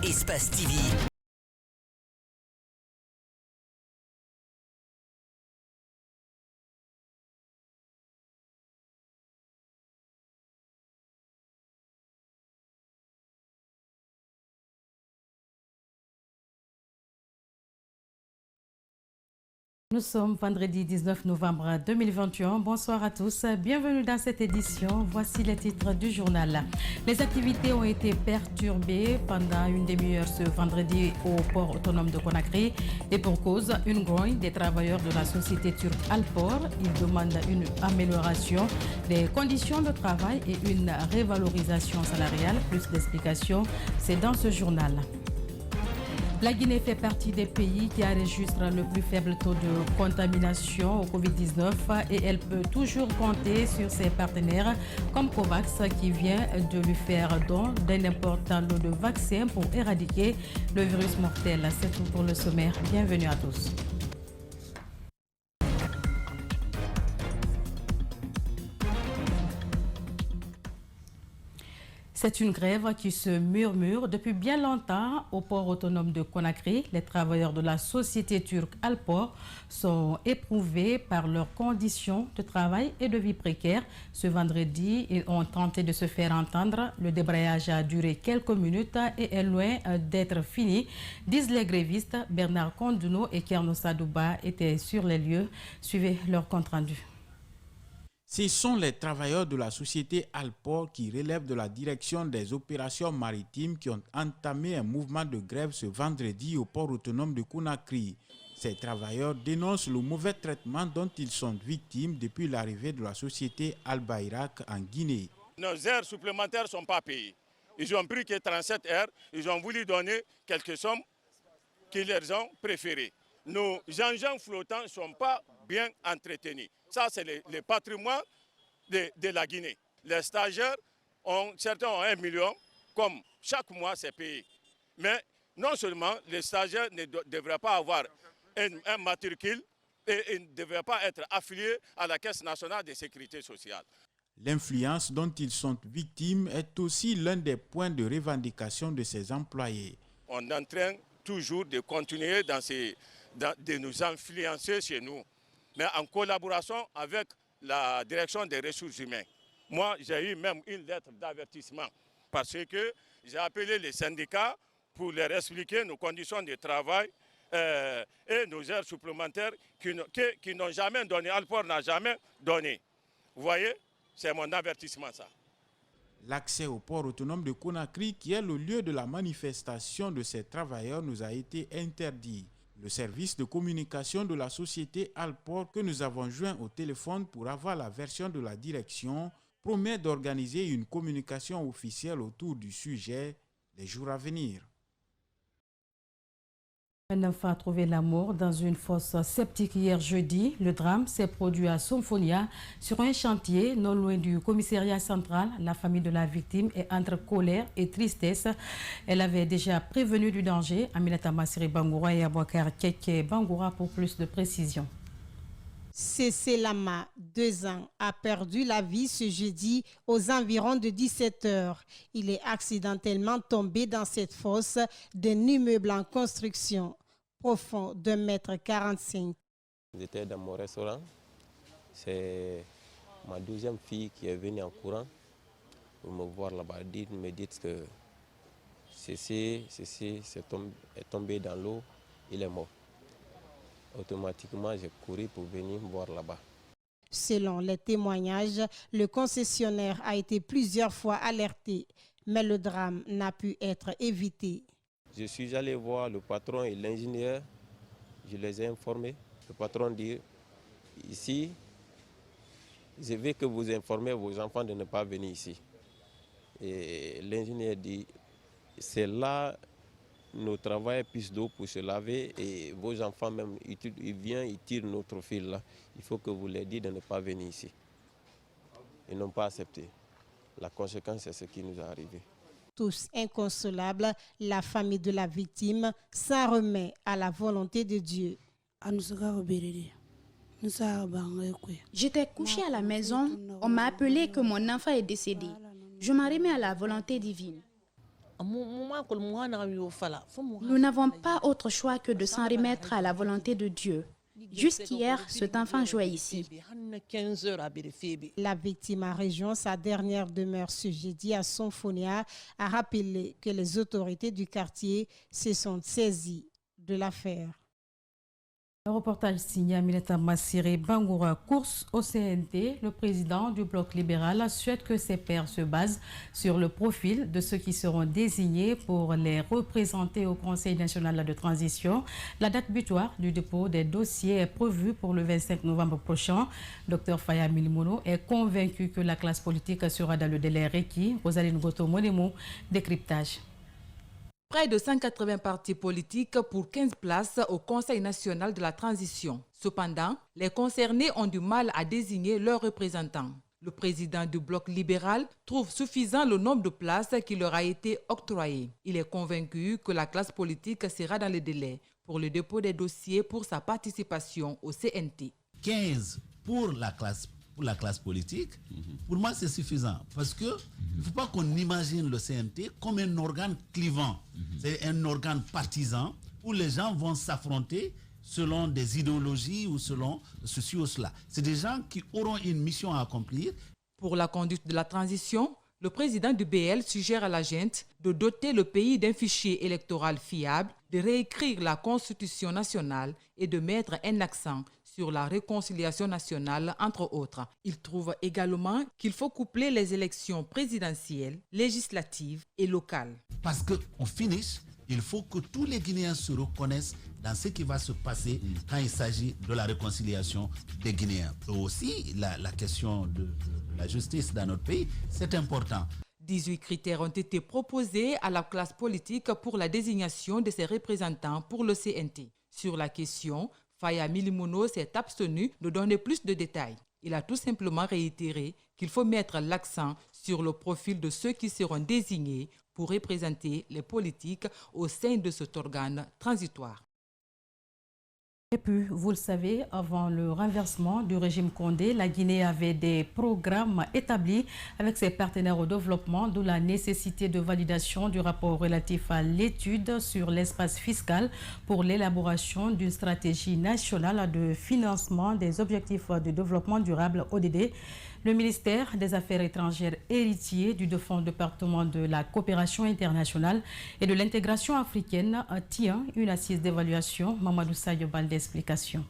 Espace TV. Nous sommes vendredi 19 novembre 2021. Bonsoir à tous. Bienvenue dans cette édition. Voici les titres du journal. Les activités ont été perturbées pendant une demi-heure ce vendredi au port autonome de Conakry. Et pour cause, une grogne des travailleurs de la société turque Alport. Ils demandent une amélioration des conditions de travail et une révalorisation salariale. Plus d'explications, c'est dans ce journal. La Guinée fait partie des pays qui enregistrent le plus faible taux de contamination au Covid-19 et elle peut toujours compter sur ses partenaires comme COVAX qui vient de lui faire don d'un important lot de vaccins pour éradiquer le virus mortel. C'est tout pour le sommaire. Bienvenue à tous. C'est une grève qui se murmure depuis bien longtemps au port autonome de Conakry. Les travailleurs de la société turque Alport sont éprouvés par leurs conditions de travail et de vie précaires. Ce vendredi, ils ont tenté de se faire entendre. Le débrayage a duré quelques minutes et est loin d'être fini, disent les grévistes. Bernard Konduno et Kerno Sadouba étaient sur les lieux. Suivez leur compte-rendu. Ce sont les travailleurs de la société Alport qui relèvent de la direction des opérations maritimes qui ont entamé un mouvement de grève ce vendredi au port autonome de Conakry. Ces travailleurs dénoncent le mauvais traitement dont ils sont victimes depuis l'arrivée de la société Al-Bayrak en Guinée. Nos heures supplémentaires ne sont pas payées. Ils ont pris que 37 heures, ils ont voulu donner quelques sommes qu'ils leur ont préférées. Nos engins flottants ne sont pas bien entretenus. Ça, c'est le patrimoine de la Guinée. Les stagiaires, certains ont 1 million, comme chaque mois c'est payé. Mais non seulement les stagiaires ne devraient pas avoir un matricule et ils ne devraient pas être affiliés à la Caisse nationale de sécurité sociale. L'influence dont ils sont victimes est aussi l'un des points de revendication de ces employés. On est en train toujours de continuer de nous influencer chez nous, mais en collaboration avec la direction des ressources humaines. Moi, j'ai eu même une lettre d'avertissement parce que j'ai appelé les syndicats pour leur expliquer nos conditions de travail et nos heures supplémentaires qui n'ont jamais donné, Alport n'a jamais donné. Vous voyez, c'est mon avertissement ça. L'accès au port autonome de Conakry, qui est le lieu de la manifestation de ces travailleurs, nous a été interdit. Le service de communication de la société Alport que nous avons joint au téléphone pour avoir la version de la direction promet d'organiser une communication officielle autour du sujet les jours à venir. Un enfant a trouvé la mort dans une fosse septique hier jeudi. Le drame s'est produit à Somfonia sur un chantier non loin du commissariat central. La famille de la victime est entre colère et tristesse. Elle avait déjà prévenu du danger. Aminata Massiri Bangoura et Abouakar Keke Bangoura pour plus de précisions. Cécé Lama, 2 ans, a perdu la vie ce jeudi aux environs de 17 heures. Il est accidentellement tombé dans cette fosse d'un immeuble en construction profond d'1,45 m. J'étais dans mon restaurant. C'est ma 2e fille qui est venue en courant pour me voir là-bas. Elle me dit que Cécé est tombé dans l'eau, il est mort. Automatiquement, j'ai couru pour venir me voir là-bas. Selon les témoignages, le concessionnaire a été plusieurs fois alerté, mais le drame n'a pu être évité. Je suis allé voir le patron et l'ingénieur, je les ai informés. Le patron dit, ici, je veux que vous informez vos enfants de ne pas venir ici. Et l'ingénieur dit, c'est là nos travailleurs pissent d'eau pour se laver et vos enfants même, ils viennent, ils tirent notre fil là. Il faut que vous leur dites de ne pas venir ici. Ils n'ont pas accepté. La conséquence, c'est ce qui nous est arrivé. Tous inconsolables, la famille de la victime s'en remet à la volonté de Dieu. J'étais couchée à la maison, on m'a appelé que mon enfant est décédé. Je m'en remets à la volonté divine. Nous n'avons pas autre choix que de s'en remettre à la volonté de Dieu. Jusqu'hier, cet enfant jouait ici. La victime a rejoint sa dernière demeure ce jeudi à Sonfonia, a rappelé que les autorités du quartier se sont saisies de l'affaire. Le reportage signé Aminata Massiré Bangoura. Course au CNT, le président du bloc libéral souhaite que ses pairs se basent sur le profil de ceux qui seront désignés pour les représenter au Conseil national de transition. La date butoir du dépôt des dossiers est prévue pour le 25 novembre prochain. Dr Faya Milimono est convaincu que la classe politique sera dans le délai requis. Rosaline Goto-Monemo, décryptage. Près de 180 partis politiques pour 15 places au Conseil national de la transition. Cependant, les concernés ont du mal à désigner leurs représentants. Le président du bloc libéral trouve suffisant le nombre de places qui leur a été octroyé. Il est convaincu que la classe politique sera dans les délais pour le dépôt des dossiers pour sa participation au CNT. 15 pour la classe politique, pour moi c'est suffisant parce que il ne faut pas qu'on imagine le CNT comme un organe clivant. C'est un organe partisan où les gens vont s'affronter selon des idéologies ou selon ceci ou cela. C'est des gens qui auront une mission à accomplir. Pour la conduite de la transition, le président du BL suggère à la junte de doter le pays d'un fichier électoral fiable, de réécrire la Constitution nationale et de mettre un accent sur la réconciliation nationale, entre autres. Il trouve également qu'il faut coupler les élections présidentielles, législatives et locales. Parce qu'au finish, il faut que tous les Guinéens se reconnaissent dans ce qui va se passer quand il s'agit de la réconciliation des Guinéens. Et aussi, la question de la justice dans notre pays, c'est important. 18 critères ont été proposés à la classe politique pour la désignation de ses représentants pour le CNT. Sur la question, Faya Milimono s'est abstenu de donner plus de détails. Il a tout simplement réitéré qu'il faut mettre l'accent sur le profil de ceux qui seront désignés pour représenter les politiques au sein de cet organe transitoire. Et puis, vous le savez, avant le renversement du régime Condé, la Guinée avait des programmes établis avec ses partenaires au développement, d'où la nécessité de validation du rapport relatif à l'étude sur l'espace fiscal pour l'élaboration d'une stratégie nationale de financement des objectifs de développement durable ODD. Le ministère des Affaires étrangères, héritier du défunt département de la coopération internationale et de l'intégration africaine, tient une assise d'évaluation. Mamadou Sayobal d'explication.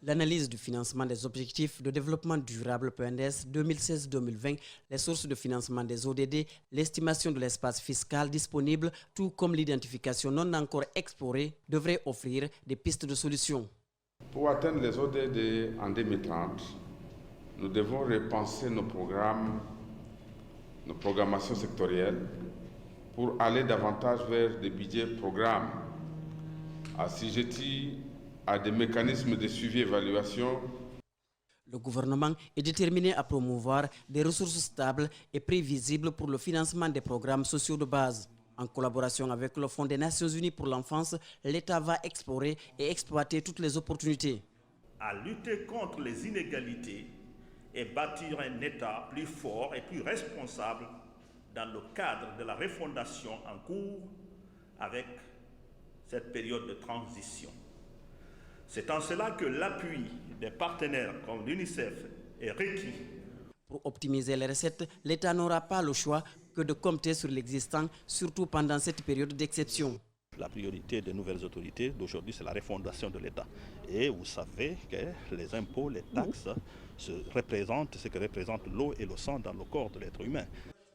L'analyse du financement des objectifs de développement durable PNDS 2016-2020, les sources de financement des ODD, l'estimation de l'espace fiscal disponible, tout comme l'identification non encore explorée, devraient offrir des pistes de solutions. Pour atteindre les ODD en 2030, nous devons repenser nos programmes, nos programmations sectorielles pour aller davantage vers des budgets programmes assujettis à des mécanismes de suivi et évaluation. Le gouvernement est déterminé à promouvoir des ressources stables et prévisibles pour le financement des programmes sociaux de base. En collaboration avec le Fonds des Nations Unies pour l'enfance, l'État va explorer et exploiter toutes les opportunités. À lutter contre les inégalités et bâtir un État plus fort et plus responsable dans le cadre de la refondation en cours avec cette période de transition. C'est en cela que l'appui des partenaires comme l'UNICEF est requis. Pour optimiser les recettes, l'État n'aura pas le choix que de compter sur l'existant, surtout pendant cette période d'exception. La priorité des nouvelles autorités d'aujourd'hui, c'est la refondation de l'État. Et vous savez que les impôts, les taxes, représentent ce que représente l'eau et le sang dans le corps de l'être humain.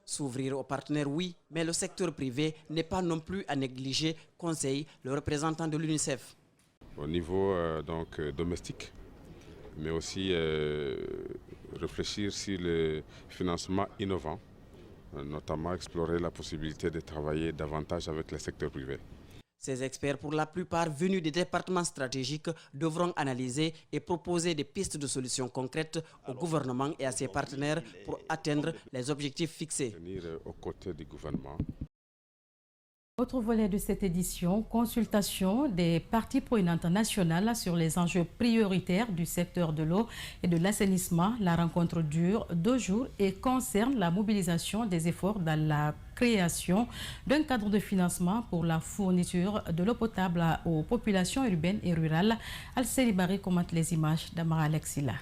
S'ouvrir aux partenaires, oui, mais le secteur privé n'est pas non plus à négliger, conseille le représentant de l'UNICEF. Au niveau domestique, mais aussi réfléchir sur le financement innovant, notamment explorer la possibilité de travailler davantage avec le secteur privé. Ces experts, pour la plupart venus des départements stratégiques, devront analyser et proposer des pistes de solutions concrètes au gouvernement et à ses partenaires pour atteindre les objectifs fixés. Venir aux côtés du gouvernement. Autre volet de cette édition, consultation des parties prenantes nationales sur les enjeux prioritaires du secteur de l'eau et de l'assainissement. La rencontre dure 2 jours et concerne la mobilisation des efforts dans la création d'un cadre de financement pour la fourniture de l'eau potable aux populations urbaines et rurales. Al-Seli Barry commente les images d'Amara Alexila.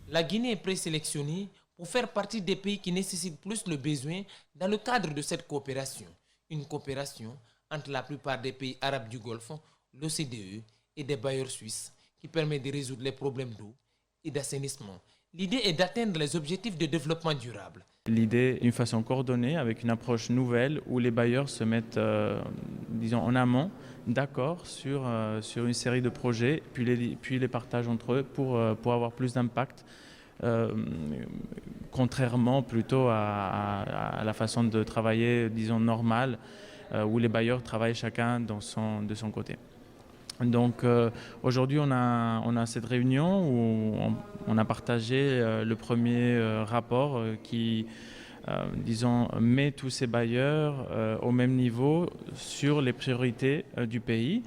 La Guinée est présélectionnée pour faire partie des pays qui nécessitent plus le besoin dans le cadre de cette coopération. Une coopération entre la plupart des pays arabes du Golfe, l'OCDE et des bailleurs suisses qui permet de résoudre les problèmes d'eau et d'assainissement. L'idée est d'atteindre les objectifs de développement durable. L'idée d'une façon coordonnée avec une approche nouvelle où les bailleurs se mettent disons en amont d'accord sur une série de projets puis les partagent entre eux pour avoir plus d'impact. Contrairement plutôt à la façon de travailler, disons, normale, où les bailleurs travaillent chacun de son côté. Donc aujourd'hui, on a cette réunion où on a partagé le premier rapport qui, disons, met tous ces bailleurs au même niveau sur les priorités du pays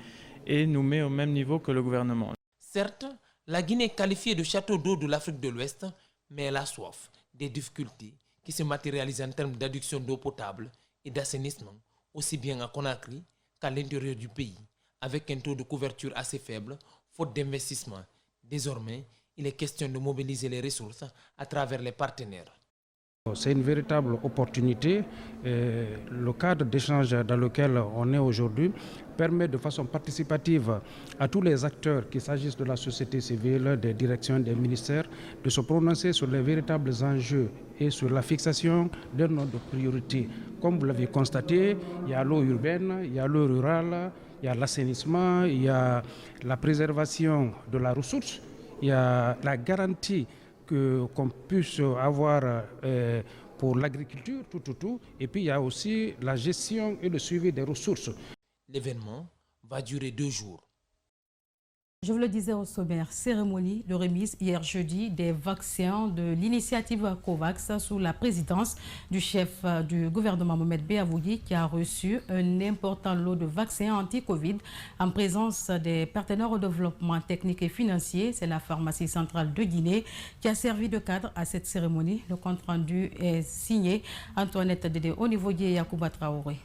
et nous met au même niveau que le gouvernement. Certes, la Guinée est qualifiée de château d'eau de l'Afrique de l'Ouest, mais elle a soif des difficultés qui se matérialisent en termes d'adduction d'eau potable et d'assainissement, aussi bien à Conakry qu'à l'intérieur du pays, avec un taux de couverture assez faible, faute d'investissement. Désormais, il est question de mobiliser les ressources à travers les partenaires. C'est une véritable opportunité. Le cadre d'échange dans lequel on est aujourd'hui permet de façon participative à tous les acteurs, qu'il s'agisse de la société civile, des directions, des ministères, de se prononcer sur les véritables enjeux et sur la fixation d'un ordre de priorité. Comme vous l'avez constaté, il y a l'eau urbaine, il y a l'eau rurale, il y a l'assainissement, il y a la préservation de la ressource, il y a la garantie qu'on puisse avoir pour l'agriculture, tout. Et puis il y a aussi la gestion et le suivi des ressources. L'événement va durer 2 jours. Je vous le disais au sommaire, cérémonie de remise hier jeudi des vaccins de l'initiative COVAX sous la présidence du chef du gouvernement Mohamed Beavouyi qui a reçu un important lot de vaccins anti-Covid en présence des partenaires au développement technique et financier. C'est la pharmacie centrale de Guinée qui a servi de cadre à cette cérémonie. Le compte-rendu est signé Antoinette Dédé Onivoye et Yacouba Traoré.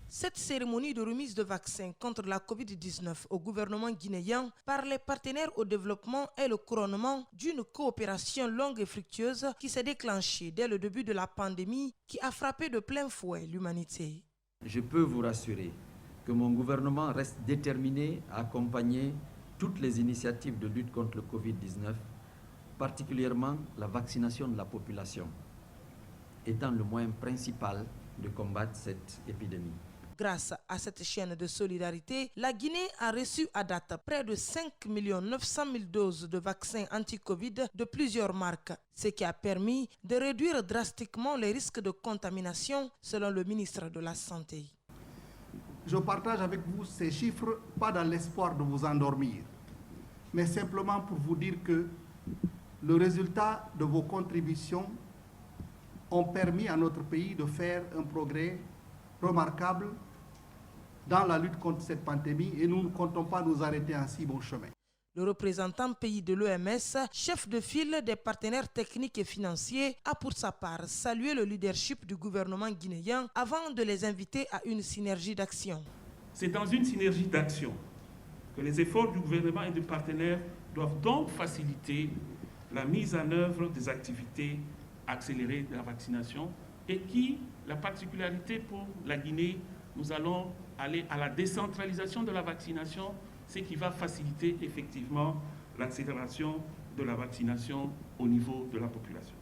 Cette cérémonie de remise de vaccins contre la Covid-19 au gouvernement guinéen par les partenaires au développement est le couronnement d'une coopération longue et fructueuse qui s'est déclenchée dès le début de la pandémie qui a frappé de plein fouet l'humanité. Je peux vous rassurer que mon gouvernement reste déterminé à accompagner toutes les initiatives de lutte contre le Covid-19, particulièrement la vaccination de la population, étant le moyen principal de combattre cette épidémie. Grâce à cette chaîne de solidarité, la Guinée a reçu à date près de 5 900 000 doses de vaccins anti-Covid de plusieurs marques, ce qui a permis de réduire drastiquement les risques de contamination, selon le ministre de la Santé. Je partage avec vous ces chiffres, pas dans l'espoir de vous endormir, mais simplement pour vous dire que le résultat de vos contributions ont permis à notre pays de faire un progrès remarquable dans la lutte contre cette pandémie et nous ne comptons pas nous arrêter en si bon chemin. Le représentant pays de l'OMS, chef de file des partenaires techniques et financiers, a pour sa part salué le leadership du gouvernement guinéen avant de les inviter à une synergie d'action. C'est dans une synergie d'action que les efforts du gouvernement et des partenaires doivent donc faciliter la mise en œuvre des activités accélérées de la vaccination et qui, la particularité pour la Guinée, nous allons aller à la décentralisation de la vaccination, ce qui va faciliter effectivement l'accélération de la vaccination au niveau de la population.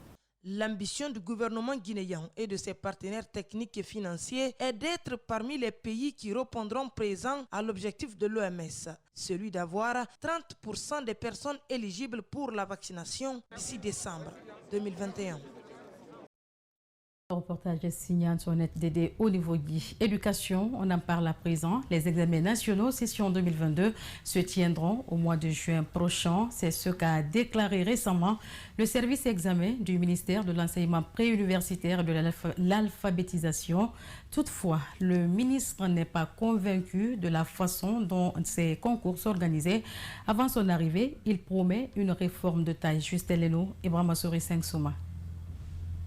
L'ambition du gouvernement guinéen et de ses partenaires techniques et financiers est d'être parmi les pays qui répondront présents à l'objectif de l'OMS, celui d'avoir 30% des personnes éligibles pour la vaccination d'ici décembre 2021. Reportage signé Antoinette Dédé au niveau éducation. On en parle à présent. Les examens nationaux session 2022 se tiendront au mois de juin prochain. C'est ce qu'a déclaré récemment le service examen du ministère de l'enseignement préuniversitaire et de l'alphabétisation. Toutefois, le ministre n'est pas convaincu de la façon dont ces concours sont organisés. Avant son arrivée, il promet une réforme de taille. Justin Leno et Brahmasori Sengsouma.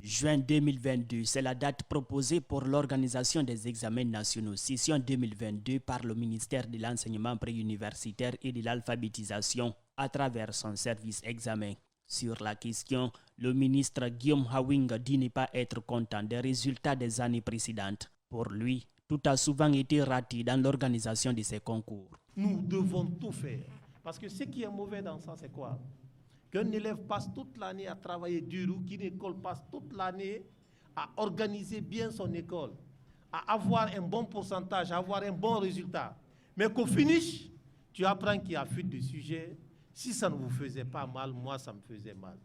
Juin 2022, c'est la date proposée pour l'organisation des examens nationaux session 2022 par le ministère de l'enseignement préuniversitaire et de l'alphabétisation à travers son service examen. Sur la question, le ministre Guillaume Hawinga dit ne pas être content des résultats des années précédentes. Pour lui, tout a souvent été raté dans l'organisation de ces concours. Nous devons tout faire. Parce que ce qui est mauvais dans ça, c'est quoi? Qu'un élève passe toute l'année à travailler dur ou qu'une école passe toute l'année à organiser bien son école, à avoir un bon pourcentage, à avoir un bon résultat. Mais qu'au finish, tu apprends qu'il y a fuite de sujets. Si ça ne vous faisait pas mal, moi, ça me faisait mal.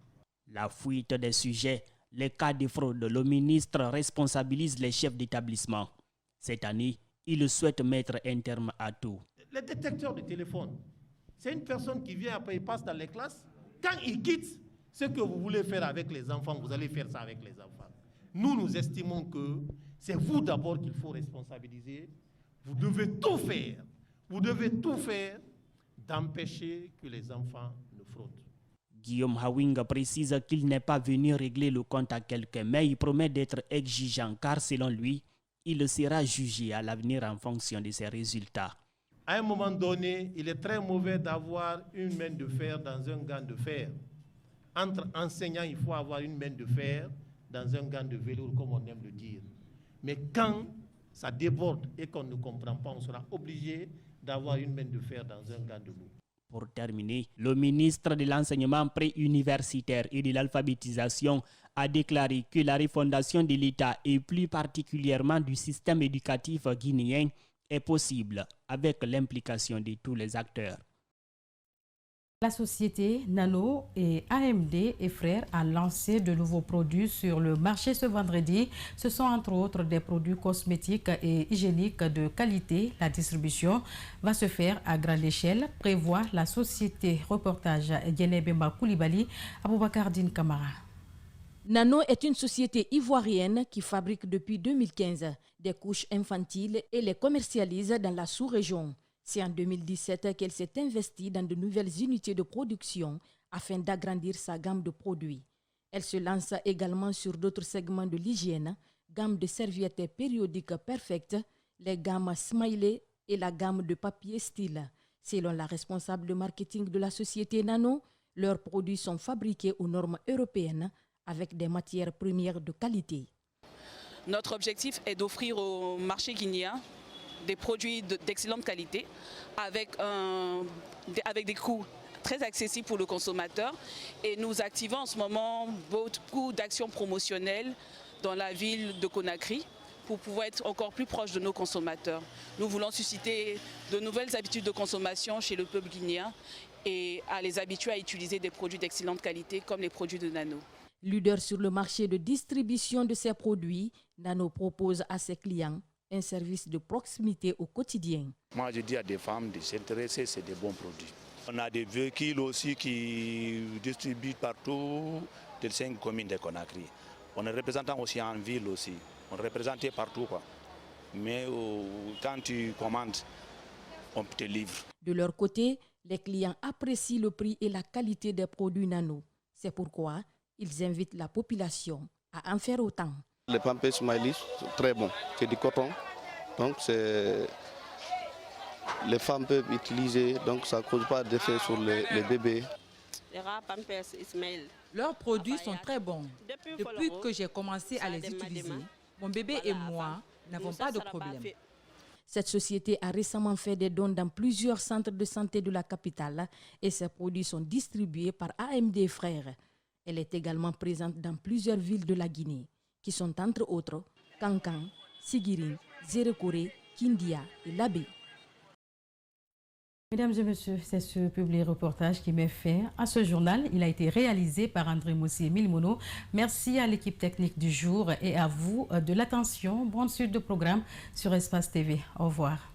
La fuite des sujets, les cas de fraude, le ministre responsabilise les chefs d'établissement. Cette année, il souhaite mettre un terme à tout. Les détecteurs de téléphone, c'est une personne qui vient après, il passe dans les classes. Quand il quitte, ce que vous voulez faire avec les enfants, vous allez faire ça avec les enfants. Nous estimons que c'est vous d'abord qu'il faut responsabiliser. Vous devez tout faire. Vous devez tout faire d'empêcher que les enfants ne fraudent. Guillaume Hawinga précise qu'il n'est pas venu régler le compte à quelqu'un, mais il promet d'être exigeant car selon lui, il sera jugé à l'avenir en fonction de ses résultats. À un moment donné, il est très mauvais d'avoir une main de fer dans un gant de fer. Entre enseignants, il faut avoir une main de fer dans un gant de velours, comme on aime le dire. Mais quand ça déborde et qu'on ne comprend pas, on sera obligé d'avoir une main de fer dans un gant de loup. Pour terminer, le ministre de l'enseignement préuniversitaire et de l'alphabétisation a déclaré que la refondation de l'État et plus particulièrement du système éducatif guinéen est possible avec l'implication de tous les acteurs. La société Nano et AMD et Frères a lancé de nouveaux produits sur le marché ce vendredi. Ce sont entre autres des produits cosmétiques et hygiéniques de qualité. La distribution va se faire à grande échelle, prévoit la société. Reportage Yenebemba Koulibaly, Aboubakar Din Kamara. Nano est une société ivoirienne qui fabrique depuis 2015 des couches infantiles et les commercialise dans la sous-région. C'est en 2017 qu'elle s'est investie dans de nouvelles unités de production afin d'agrandir sa gamme de produits. Elle se lance également sur d'autres segments de l'hygiène, gamme de serviettes périodiques perfectes, les gammes Smiley et la gamme de papier style. Selon la responsable de marketing de la société Nano, leurs produits sont fabriqués aux normes européennes avec des matières premières de qualité. Notre objectif est d'offrir au marché guinéen des produits d'excellente qualité avec des coûts très accessibles pour le consommateur. Et nous activons en ce moment beaucoup d'actions promotionnelles dans la ville de Conakry pour pouvoir être encore plus proche de nos consommateurs. Nous voulons susciter de nouvelles habitudes de consommation chez le peuple guinéen et à les habituer à utiliser des produits d'excellente qualité comme les produits de Nano. Leader sur le marché de distribution de ses produits, Nano propose à ses clients un service de proximité au quotidien. Moi, je dis à des femmes de s'intéresser, c'est des bons produits. On a des véhicules aussi qui distribuent partout les 5 communes de Conakry. On est représentant aussi en ville aussi. On est représenté partout, quoi. Mais quand tu commandes, on te livre. De leur côté, les clients apprécient le prix et la qualité des produits Nano. C'est pourquoi ils invitent la population à en faire autant. Les Pampers Smiley, c'est très bon. C'est du coton. Donc les femmes peuvent utiliser, donc ça ne cause pas d'effet sur les bébés. Leurs produits sont très bons. Depuis que j'ai commencé à les utiliser, mon bébé et moi n'avons pas de problème. Cette société a récemment fait des dons dans plusieurs centres de santé de la capitale et ses produits sont distribués par AMD Frères. Elle est également présente dans plusieurs villes de la Guinée, qui sont entre autres Kankan, Sigiring, Zérekore, Kindia et Labé. Mesdames et messieurs, c'est ce public reportage qui met fin à ce journal. Il a été réalisé par André Moussi et Milmono. Merci à l'équipe technique du jour et à vous de l'attention. Bonne suite de programme sur Espace TV. Au revoir.